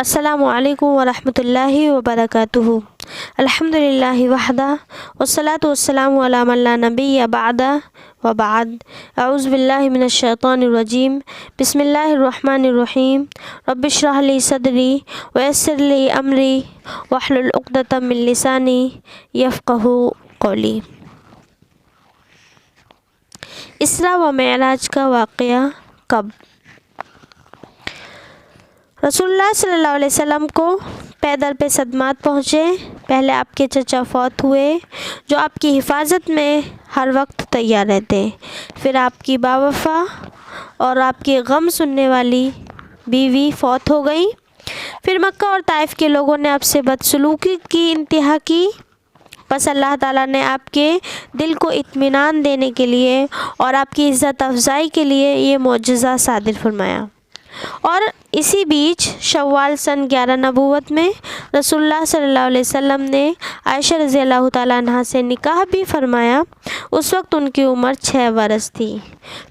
السلام علیکم ورحمۃ اللہ وبرکاتہ۔ الحمدللہ وحدہ والصلاة والسلام علی من لا نبی بعدہ وبعد۔ اعوذ باللہ من الشیطان الرجیم۔ بسم اللہ الرحمن الرحیم۔ رب اشرح لی صدری ویسر لی امری واحلل عقدۃ من لسانی یفقہوا قولی۔ اسراء و معراج کا واقعہ کب؟ رسول اللہ صلی اللہ علیہ وسلم کو پے در پہ صدمات پہنچے۔ پہلے آپ کے چچا فوت ہوئے جو آپ کی حفاظت میں ہر وقت تیار رہتے۔ پھر آپ کی باوفا اور آپ کے غم سننے والی بیوی فوت ہو گئیں۔ پھر مکہ اور طائف کے لوگوں نے آپ سے بدسلوکی کی انتہا کی۔ بس اللہ تعالیٰ نے آپ کے دل کو اطمینان دینے کے لیے اور آپ کی عزت افزائی کے لیے یہ معجزہ صادر فرمایا۔ اور اسی بیچ شوال سن 11 نبوت میں رسول اللہ صلی اللہ علیہ وسلم نے عائشہ رضی اللہ تعالیٰ عنہ سے نکاح بھی فرمایا۔ اس وقت ان کی عمر 6 برس تھی۔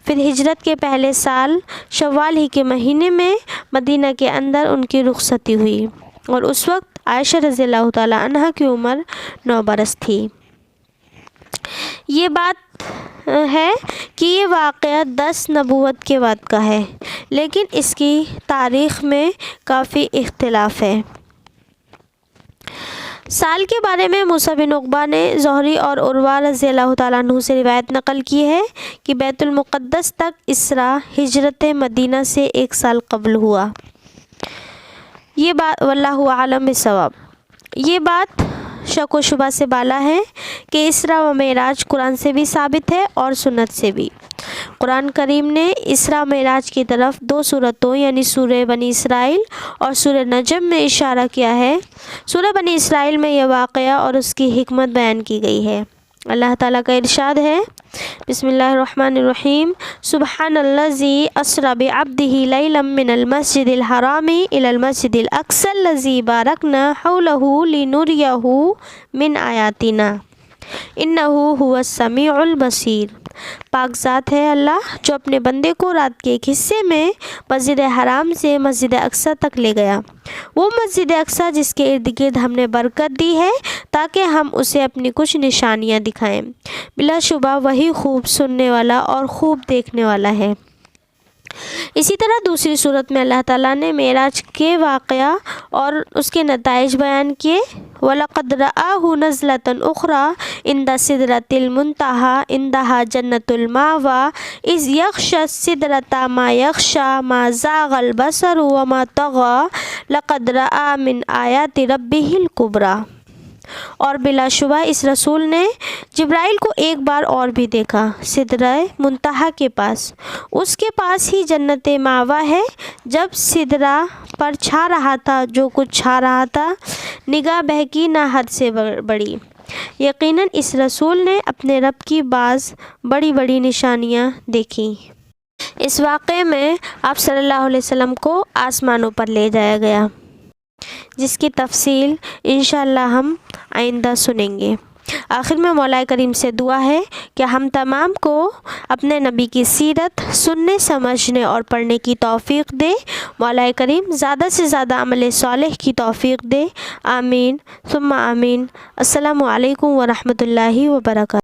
پھر ہجرت کے پہلے سال شوال ہی کے مہینے میں مدینہ کے اندر ان کی رخصتی ہوئی اور اس وقت عائشہ رضی اللہ تعالیٰ عنہ کی عمر 9 برس تھی۔ یہ بات ہے کہ یہ واقعہ 10 نبوت کے بعد کا ہے، لیکن اس کی تاریخ میں کافی اختلاف ہے۔ سال کے بارے میں موسیٰ بن عقبہ نے زہری اور عروہ رضی اللہ تعالیٰ عنہ سے روایت نقل کی ہے کہ بیت المقدس تک اسراء ہجرت مدینہ سے 1 سال قبل ہوا۔ یہ بات واللہ اعلم بالصواب۔ یہ بات شک و شبہ سے بالا ہے کہ اسراء و معراج قرآن سے بھی ثابت ہے اور سنت سے بھی۔ قرآن کریم نے اسراء و معراج کی طرف 2 صورتوں یعنی سورہ بنی اسرائیل اور سورہ نجم میں اشارہ کیا ہے۔ سورہ بنی اسرائیل میں یہ واقعہ اور اس کی حکمت بیان کی گئی ہے۔ اللہ تعالیٰ کا ارشاد ہے، بسم اللہ الرحمن الرحیم، سبحان الذی اسری بعبدہ لیلا من المسجد الحرام الی المسجد الاقصی الذی بارکنا حولہ لنریہ من آیاتنا انہ هو السمیع البصیر۔ پاک ذات ہے اللہ جو اپنے بندے کو رات کے ایک حصے میں مسجد حرام سے مسجد اقصی تک لے گیا۔ وہ مسجد اقصی جس کے ارد گرد ہم نے برکت دی ہے تاکہ ہم اسے اپنی کچھ نشانیاں دکھائیں۔ بلا شبہ وہی خوب سننے والا اور خوب دیکھنے والا ہے۔ اسی طرح دوسری صورت میں اللہ تعالیٰ نے معراج کے واقعہ اور اس کے نتائج بیان کیے۔ وَلَقَدْ رَآهُ نَزْلَةً أُخْرَى عِنْدَ سِدْرَةِ الْمُنتَهَى عِنْدَهَا جَنَّةُ الْمَأْوَىٰ إِذْ يَغْشَى السِّدْرَةَ مَا يَغْشَىٰ مَا زَاغَ الْبَصَرُ وَمَا طَغَىٰ لَقَدْ رَأَىٰ مِنْ آيَاتِ رَبِّهِ الْكُبْرَىٰ۔ اور بلا شبہ اس رسول نے جبرائیل کو ایک بار اور بھی دیکھا سدرہ منتہا کے پاس۔ اس کے پاس ہی جنت مأویٰ ہے۔ جب سدرہ پر چھا رہا تھا جو کچھ چھا رہا تھا، نگاہ بہکی نہ حد سے بڑی۔ یقیناً اس رسول نے اپنے رب کی بعض بڑی بڑی نشانیاں دیکھیں۔ اس واقعے میں آپ صلی اللہ علیہ وسلم کو آسمانوں پر لے جایا گیا، جس کی تفصیل انشاءاللہ ہم آئندہ سنیں گے۔ آخر میں مولا کریم سے دعا ہے کہ ہم تمام کو اپنے نبی کی سیرت سننے، سمجھنے اور پڑھنے کی توفیق دے۔ مولا کریم زیادہ سے زیادہ عمل صالح کی توفیق دے۔ آمین ثم آمین۔ السلام علیکم ورحمۃ اللہ وبرکاتہ۔